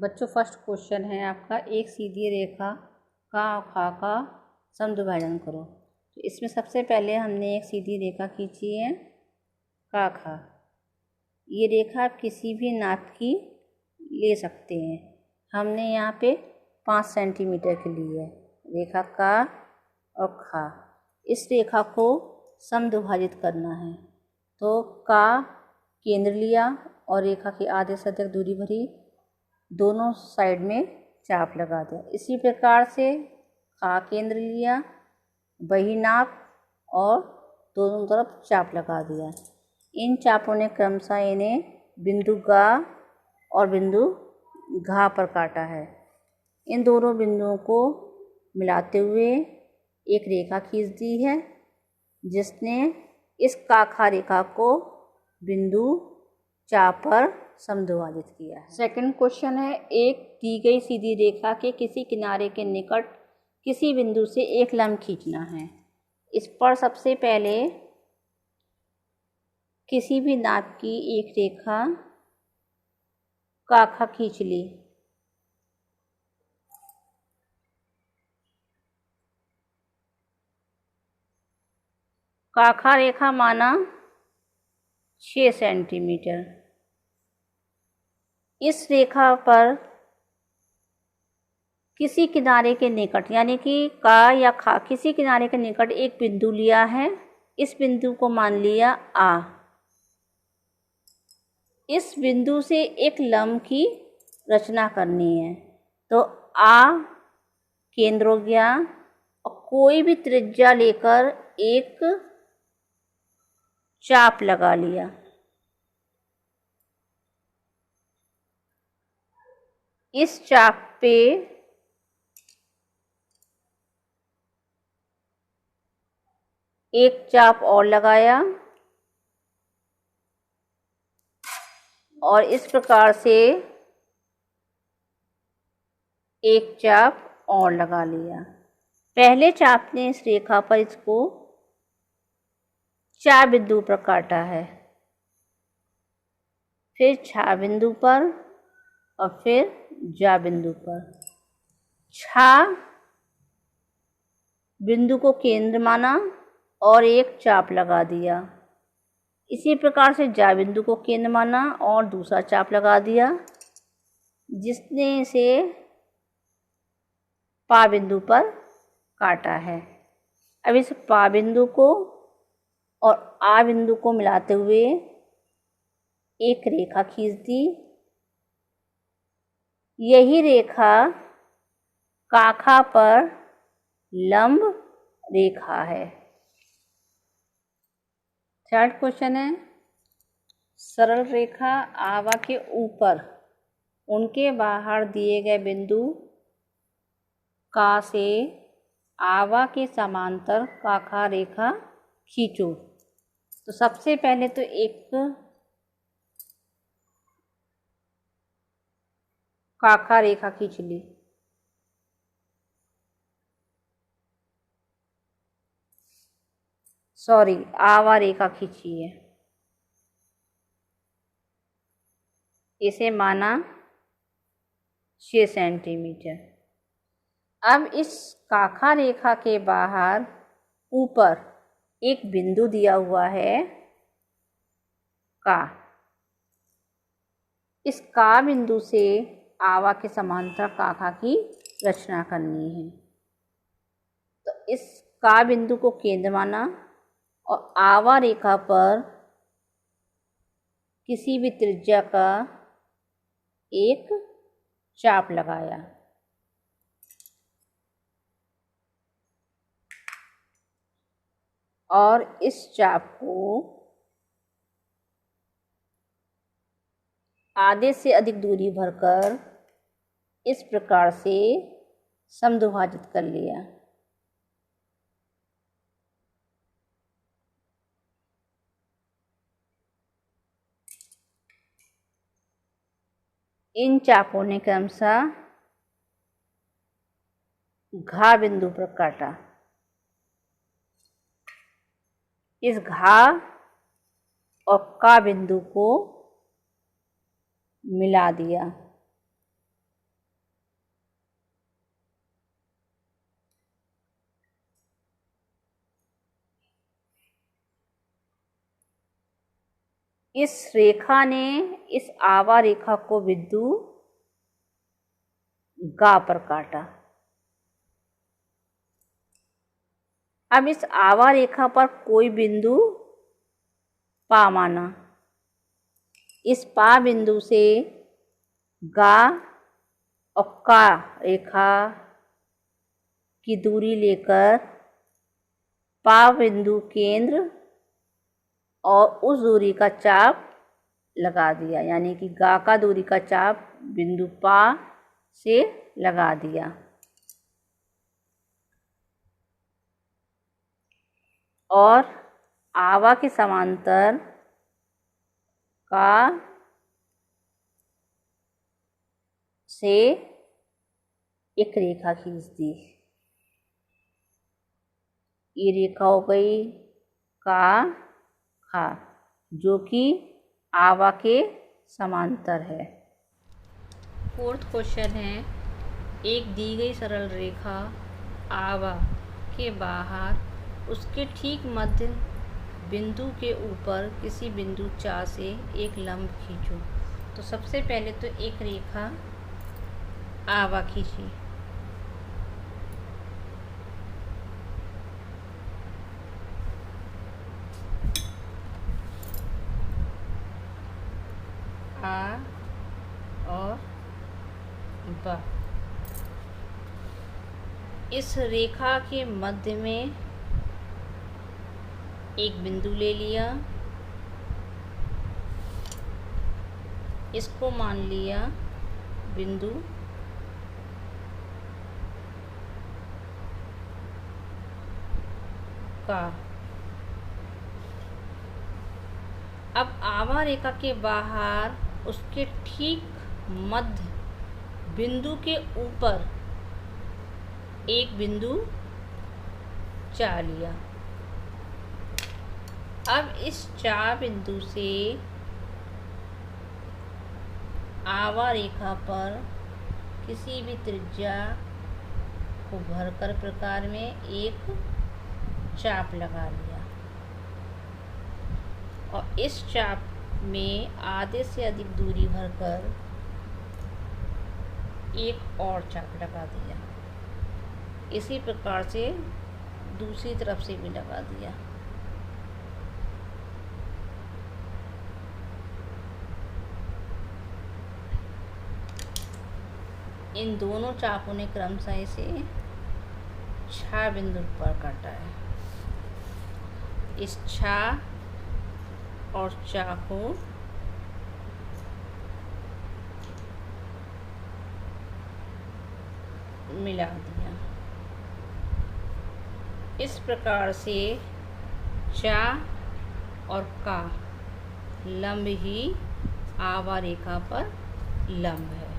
बच्चों first question है आपका, एक सीधी रेखा का और खा का समद्विभाजन करो। तो इसमें सबसे पहले हमने एक सीधी रेखा खींची है का खा। ये रेखा आप किसी भी नाप की ले सकते हैं। हमने यहाँ पे 5 सेंटीमीटर की ली है रेखा का और खा। इस रेखा को समद्विभाजित करना है तो का केंद्र लिया और रेखा के आधे से अधिक दूरी भरी, दोनों साइड में चाप लगा दिया। इसी प्रकार से खा केंद्र लिया, वही नाप और दोनों तरफ चाप लगा दिया। इन चापों ने क्रमशः इन्हें बिंदु गा और बिंदु घा पर काटा है। इन दोनों बिंदुओं को मिलाते हुए एक रेखा खींच दी है जिसने इस का खा रेखा को बिंदु चाप पर समद्विभाजित किया है। सेकंड क्वेश्चन है, एक दी गई सीधी रेखा के किसी किनारे के निकट किसी बिंदु से एक लंब खींचना है। इस पर सबसे पहले किसी भी नाप की एक रेखा का खा खींच ली। का खा रेखा माना 6 सेंटीमीटर। इस रेखा पर किसी किनारे के निकट यानी कि का या खा किसी किनारे के निकट एक बिंदु लिया है। इस बिंदु को मान लिया आ। इस बिंदु से एक लंब की रचना करनी है तो आ केंद्र हो गया और कोई भी त्रिज्या लेकर एक चाप लगा लिया। इस चाप पे एक चाप और लगाया और इस प्रकार से एक चाप और लगा लिया। पहले चाप ने इस रेखा पर इसको 4 बिंदु पर काटा है, फिर छा बिंदु पर और फिर जा बिंदु पर। छा बिंदु को केंद्र माना और एक चाप लगा दिया। इसी प्रकार से जा बिंदु को केंद्र माना और दूसरा चाप लगा दिया जिसने इसे पा बिंदु पर काटा है। अब इस पा बिंदु को और आ बिंदु को मिलाते हुए एक रेखा खींच दी। यही रेखा काखा पर लंब रेखा है। थर्ड क्वेश्चन है, सरल रेखा आवा के ऊपर उनके बाहर दिए गए बिंदु का से आवा के समांतर काखा रेखा खींचो। तो सबसे पहले तो एक काखा रेखा खींच ली। आवा रेखा खींची है। इसे माना 6 सेंटीमीटर। अब इस काखा रेखा के बाहर ऊपर एक बिंदु दिया हुआ है का। इस का बिंदु से आवा के समांतर काखा की रचना करनी है तो इस का बिंदु को केंद्र माना और आवा रेखा पर किसी भी त्रिज्या का एक चाप लगाया। और इस चाप को आधे से अधिक दूरी भरकर इस प्रकार से समद्विभाजित कर लिया। इन चापों ने क्रमशः घा बिंदु पर काटा। इस घा और का बिंदु को मिला दिया। इस रेखा ने इस आवा रेखा को बिंदु गा पर काटा। अब इस आवा रेखा पर कोई बिंदु पा माना। इस पा बिंदु से गा और का रेखा की दूरी लेकर पा बिंदु केंद्र और उस दूरी का चाप लगा दिया, यानी कि गा का दूरी का चाप बिंदु पा से लगा दिया। और आवा के समांतर का से एक रेखा खींच दी। ये रेखा हो गई का खा, जो कि आवा के समांतर है। फोर्थ क्वेश्चन है, एक दी गई सरल रेखा आवा के बाहर उसके ठीक मध्य बिंदु के ऊपर किसी बिंदु चा से एक लंब खींचो। तो सबसे पहले तो एक रेखा आवा खींची। आ और बा। इस रेखा के मध्य में एक बिंदु ले लिया, इसको मान लिया बिंदु का। अब आवा रेखा के बाहर उसके ठीक मध्य बिंदु के ऊपर एक बिंदु चा लिया। अब इस चा बिंदु से आवा रेखा पर किसी भी त्रिज्या को भरकर प्रकार में एक चाप लगा लिया और इस चाप में आधे से अधिक दूरी भरकर एक और चाप लगा दिया। इसी प्रकार से दूसरी तरफ से भी लगा दिया। इन दोनों चापों ने क्रमशः इसे 6 बिंदु पर काटा है। इस 6 और 4 को मिला दिया। इस प्रकार से चा और का लंब ही आवा रेखा पर लंब है।